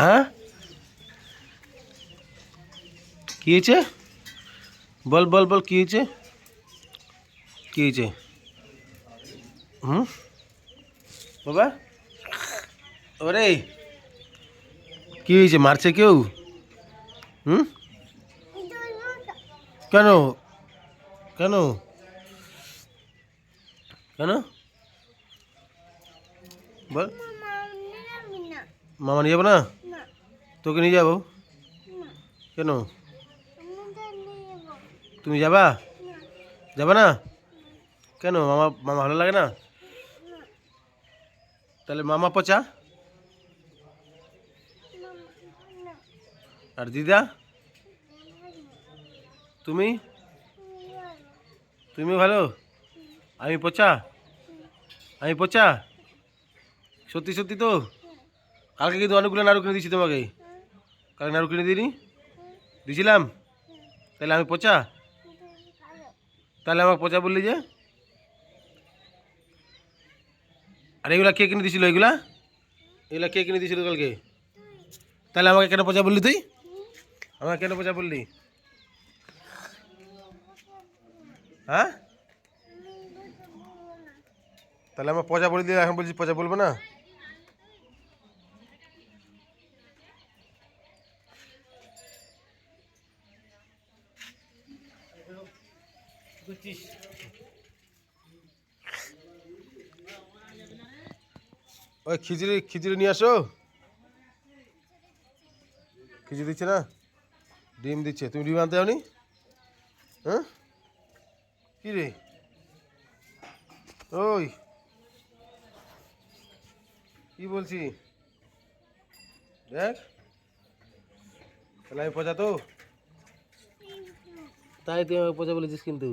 হ্যাঁ কি হয়েছে? বল বল বল, কি হয়েছে? কি হয়েছে? হুম বাবা, ওরে কি হয়েছে? মারছে কেউ? হুম কেন? কেন? কেন বল। মামা নিয়ে যাবো না? তোকে নিয়ে যাবো। কেন? তুমি যাবা? যাবা না? কেন? মামা মামা ভালো লাগে না? তাহলে মামা পচা। আর দিদা? তুমি? তুমি ভালো? আমি পচা? আমি পচা? সত্যি সত্যি তো? কালকে কিন্তু অনেকগুলো নাড়ু কিনে দিচ্ছি তোমাকে। কালকে নাড়ু কিনে দিইনি? দিয়েছিলাম? তাহলে আমি পচা? তাহলে আমাকে পচা বললি যে? আর এগুলা কে কিনে দিয়েছিল? এগুলা এগুলা কে কিনে দিয়েছিল কালকে? তাহলে আমাকে কেন পচা বললি তুই? আমাকে কেন পচা বললি? হ্যাঁ, তাহলে আমার পচা বলে দিয়ে এখন বলছি পচা বলবো না? ওই খিচুড়ি খিচুড়ি নিয়ে আসো। খিচুড়ি দিচ্ছে না? ডিম দিচ্ছে। তুমি ডিম আনতে যাওনি? হ্যাঁ কি রে? ওই কি বলছি দেখ, তাহলে আমি পচা তো? তাই তুই আমাকে পচা বলেছিস কিন্তু,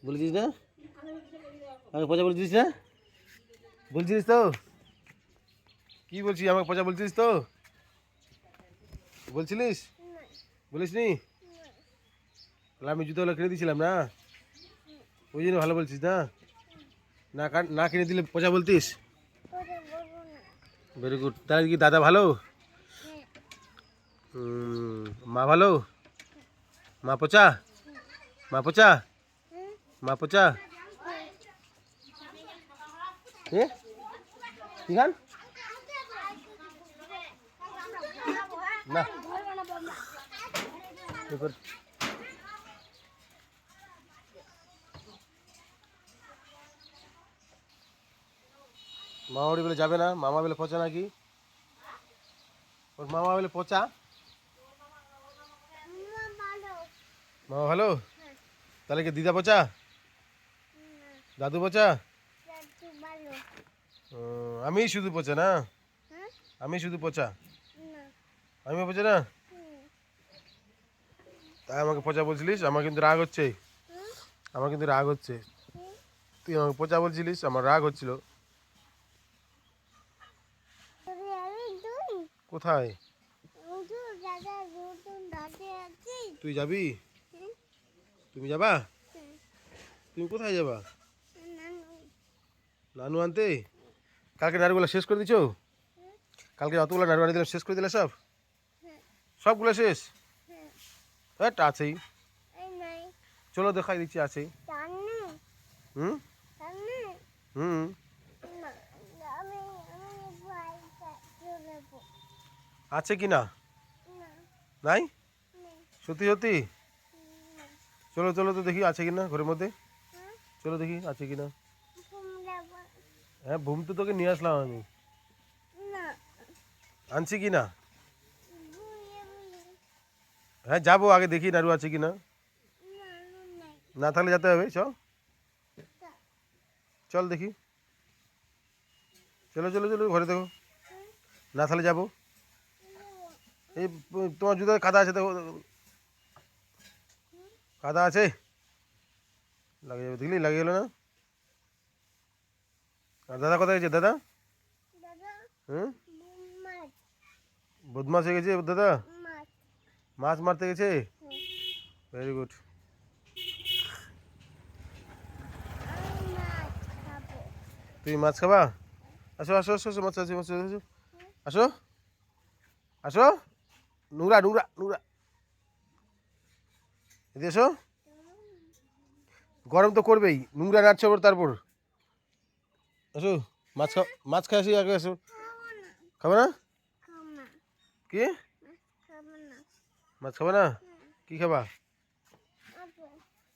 বলেছিস না? আমাকে পচা বলেছিস না? বলছিস তো? কি বলছিস? আমাকে পচা বলছিস তো? বলছিলিস? বলিস নি? তাহলে আমি জুতোগুলো কিনে দিয়েছিলাম না? ওই জন্য ভালো বলছিস না? না না কিনে দিলে পচা বলতিস? Very good. তাহলে কি দাদা ভালো? মা ভালো? মা পচা? মা পচা? মা পচা? এ কি গান? না এবার মামা বাড়ি বলে যাবে না? মামা বলে পচা নাকি? ওর মামা বলে পচা? মামা ভালো? তাহলে কি দিদা পচা? দাদু পচা? আমি শুধু পচা না? আমি শুধু পচা? আমি পচা না? তাই আমাকে পচা বলছিলিস? আমার কিন্তু রাগ হচ্ছে। আমার কিন্তু রাগ হচ্ছে। তুই আমাকে পচা বলছিলিস, আমার রাগ হচ্ছিল। কোথায়? তুই যাবি? তুমি যাবা? তুমি কোথায় যাবা? নানু আনতে? কালকে নাড়ুগুলো শেষ করে দিছো? কালকে যতগুলো নাড়ু আনি দিলাম শেষ করে দিলে সব? সবগুলো শেষ? হ্যাঁ আছেই। চলো দেখাই দিচ্ছি, আছেই। হুম হুম আছে কি না? নাই? সত্যি সত্যি? চলো চলো তো দেখি আছে কিনা ঘরের মধ্যে। চলো দেখি আছে কিনা। হ্যাঁ ঘুম তো তোকে নিয়ে আসলাম আমি। আনছি কি না? হ্যাঁ যাবো, আগে দেখি নাড়ু আছে কিনা। না থাকলে যেতে হবে, চল চল দেখি। চলো চলো চলো ঘরে দেখো। না থাকলে যাবো। এই তোমার জুতোয় কাদা আছে দেখো, কাদা আছে, লাগিয়ে যাবে দেখলি, লাগিয়ে গেলো না? আর দাদা কোথায় গেছে দাদা? হুম বদমাস হয়ে গেছে দাদা? মাছ মারতে গেছে? Very good. তুমি মাছ খাবা? আসো আসো আসো আসো, মাছ আছে মাছ আছে, আসো। আসো, নোংরা নোংরা নোংরা, এদিকে এসো। গরম তো করবেই, নোংরা নাড়ছে ওর তারপর। আসো, মাছ খাই আসি আগে, আসো। খাবে না? কি মাছ খাবে না? কি খাবা?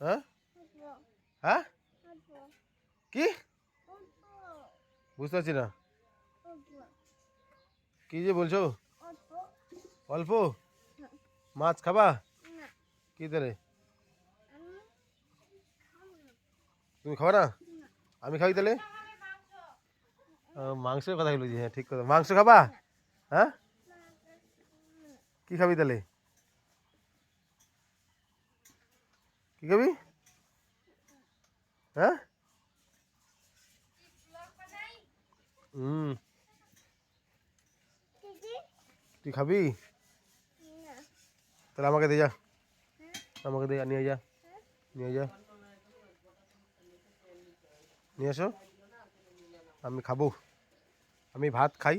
হ্যাঁ হ্যাঁ, কি বুঝতে পারছি না কি যে বলছো। অল্প মাছ খাবা? কি তাহলে তুমি খাবা না? আমি খাই তাহলে। মাংসের কথা বলছি, হ্যাঁ ঠিক কথা। মাংস খাবা? হ্যাঁ, কি খাবি তাহলে? কি খাবি? হ্যাঁ, হুম, তুই খাবি? তাহলে আমাকে দে যা, আমাকে দে, নিয়ে যা, নিয়ে যা, নিয়ে এসো। আমি খাবো, আমি ভাত খাই।